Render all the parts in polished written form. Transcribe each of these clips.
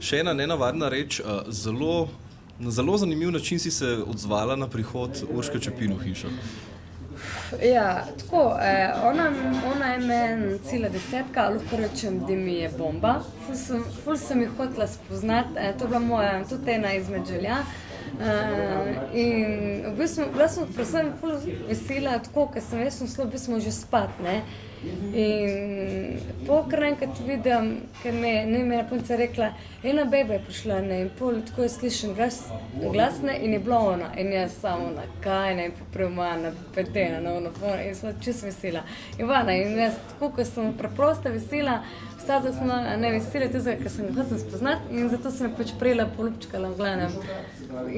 Še ena nenavadna reč, na zelo zanimiv način si se odzvala na prihod Urške Čepin v hišo. Ja, tako, ona je meni cela 10, lahko rečem, da mi je bomba. Ful sem jih hotela spoznati, to je bila moja tudi ena izmed želja. In v bistvu, bila sem predvsem ful vesela, tako, ker sem šla v bistvu že spat, ne. In kar enkrat vidim, ker mi je na punca rekla, ena beba je prišla, ne, in pol tako je slišim glasne in je bila ona. In jaz samo na kaj, ne, popremana, petena, na ono, in sem čisto vesela. In jaz tako, ko sem preprosta vesela, vsada sem ne vesela tega, ker sem ga hotel spoznati in zato sem pač prejela polupčkala v glavnem.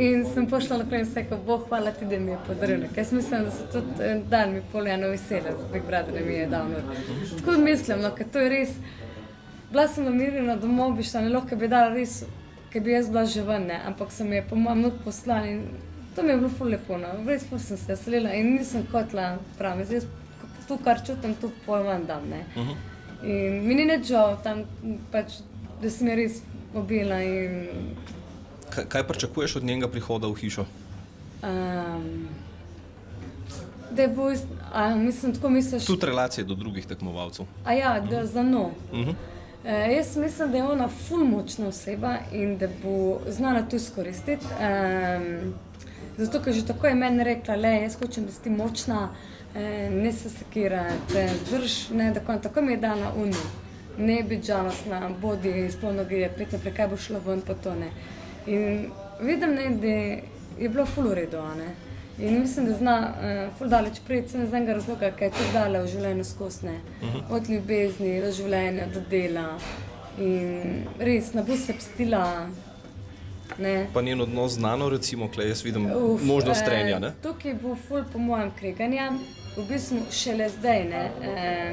In sem pošla naprej in se rekel, Bog, hvala ti, da mi je podarila. Ker jaz mislim, da se tudi dan mi poljano vesela, Big Brother, da mi je dal not. Tako mislim, no, ker to je res, bila sem namirjena domov, bi šla, ne lahko bi dala res, ker bi jaz bila že ven, ne, ampak sem je po mojem not poslala in to mi je bilo ful lepo, no, res ful sem se veselila in nisem hotela pravim, jaz to, kar čutim, to pol ven dam, ne. In mi ni nič žal tam, pač, da sem je res obila in... Kaj pričakuješ od njenega prihoda v hišo? Da bo, mislim, tako misliš... Tudi relacije do drugih tekmovalcev. Da za njo. Jaz mislim, da je ona ful močna oseba in da bo znala to izkoristiti. Zato, ker že tako je meni rekla, jaz hočem, da si ti močna, ne se sekirati, zdrž, ne, tako mi je dala unu. Ne biti žalostna, bodi spolno grije, pet naprej, kaj bo šlo ven, pa to ne. In vidim, ne, da je bilo ful v redu, ne. In mislim, da zna ful daleč priti, sem iz enega razloga, kaj je tudi dala v življenju skozi, ne. Od ljubezni, do življenja, do dela. In res, ne bo se pstila, ne. Pa njen odnos znano, recimo, kle jaz vidim možnost trenja, ne? Tukaj bo ful po mojem kreganja, v bistvu šele zdaj, ne.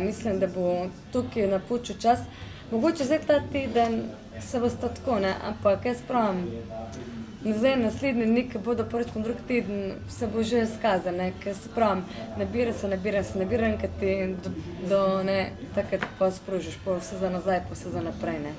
Mislim, da bo tukaj napočil čas. Mogoče zdaj ta teden se bo sta tako, ne, ampak jaz pravim, zdaj naslednji dni, ki bodo prvič po drugi teden, se bo že izkazal, ne, ker se pravim, nabira se, enkrat ti do, ne, takrat pa sprožiš, pa vse za nazaj, pa vse za naprej, ne.